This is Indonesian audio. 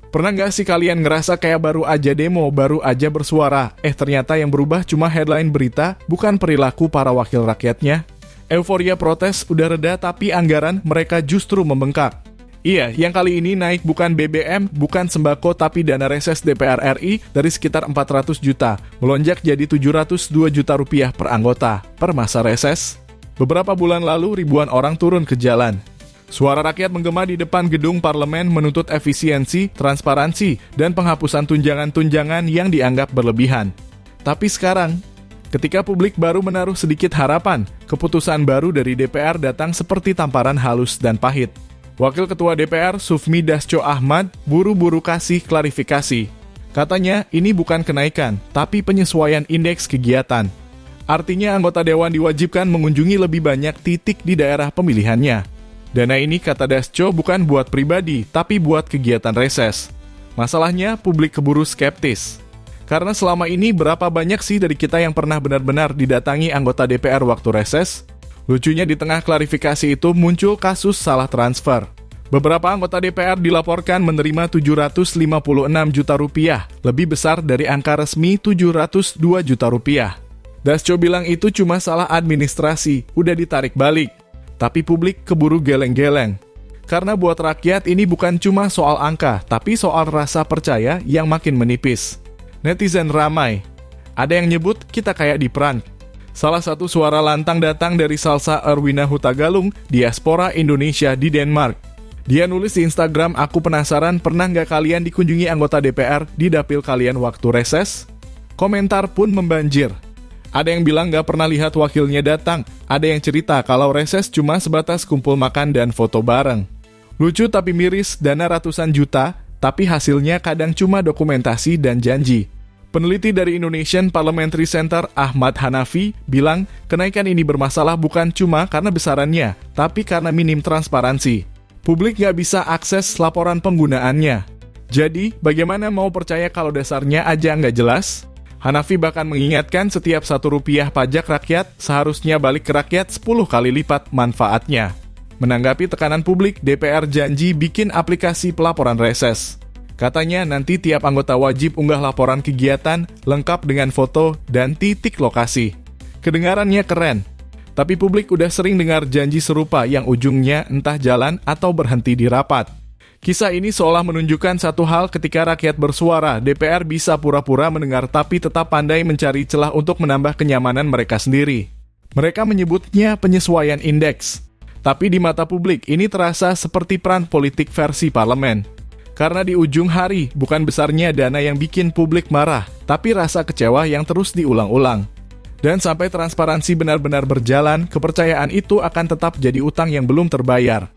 Pernah nggak sih kalian ngerasa kayak baru aja demo, baru aja bersuara, ternyata yang berubah cuma headline berita, bukan perilaku para wakil rakyatnya? Euforia protes udah reda tapi anggaran mereka justru membengkak. Iya, yang kali ini naik bukan BBM, bukan sembako tapi dana reses DPR RI dari sekitar 400 juta, melonjak jadi 702 juta rupiah per anggota per masa reses. Beberapa bulan lalu ribuan orang turun ke jalan. Suara rakyat menggema di depan gedung parlemen menuntut efisiensi, transparansi, dan penghapusan tunjangan-tunjangan yang dianggap berlebihan. Tapi sekarang, ketika publik baru menaruh sedikit harapan, keputusan baru dari DPR datang seperti tamparan halus dan pahit. Wakil Ketua DPR, Sufmi Dasko Ahmad, buru-buru kasih klarifikasi. Katanya, ini bukan kenaikan, tapi penyesuaian indeks kegiatan. Artinya anggota Dewan diwajibkan mengunjungi lebih banyak titik di daerah pemilihannya. Dana ini, kata Dasko, bukan buat pribadi, tapi buat kegiatan reses. Masalahnya, publik keburu skeptis. Karena selama ini berapa banyak sih dari kita yang pernah benar-benar didatangi anggota DPR waktu reses? Lucunya di tengah klarifikasi itu muncul kasus salah transfer. Beberapa anggota DPR dilaporkan menerima 756 juta rupiah, lebih besar dari angka resmi 702 juta rupiah. Dasko bilang itu cuma salah administrasi, udah ditarik balik. Tapi publik keburu geleng-geleng. Karena buat rakyat ini bukan cuma soal angka, tapi soal rasa percaya yang makin menipis. Netizen ramai. Ada yang nyebut kita kayak di prank. Salah satu suara lantang datang dari Salsa Erwina Hutagalung, diaspora Indonesia di Denmark. Dia nulis di Instagram, aku penasaran pernah nggak kalian dikunjungi anggota DPR di dapil kalian waktu reses? Komentar pun membanjir. Ada yang bilang nggak pernah lihat wakilnya datang. Ada yang cerita kalau reses cuma sebatas kumpul makan dan foto bareng. Lucu tapi miris, dana ratusan juta, tapi hasilnya kadang cuma dokumentasi dan janji. Peneliti dari Indonesian Parliamentary Center, Ahmad Hanafi, bilang kenaikan ini bermasalah bukan cuma karena besarannya, tapi karena minim transparansi. Publik nggak bisa akses laporan penggunaannya. Jadi, bagaimana mau percaya kalau dasarnya aja nggak jelas? Hanafi bahkan mengingatkan setiap Rp1 pajak rakyat seharusnya balik ke rakyat 10 kali lipat manfaatnya. Menanggapi tekanan publik, DPR janji bikin aplikasi pelaporan reses. Katanya nanti tiap anggota wajib unggah laporan kegiatan lengkap dengan foto dan titik lokasi. Kedengarannya keren, tapi publik udah sering dengar janji serupa yang ujungnya entah jalan atau berhenti di rapat. Kisah ini seolah menunjukkan satu hal ketika rakyat bersuara, DPR bisa pura-pura mendengar tapi tetap pandai mencari celah untuk menambah kenyamanan mereka sendiri. Mereka menyebutnya penyesuaian indeks. Tapi di mata publik, ini terasa seperti peran politik versi parlemen. Karena di ujung hari, bukan besarnya dana yang bikin publik marah, tapi rasa kecewa yang terus diulang-ulang. Dan sampai transparansi benar-benar berjalan, kepercayaan itu akan tetap jadi utang yang belum terbayar.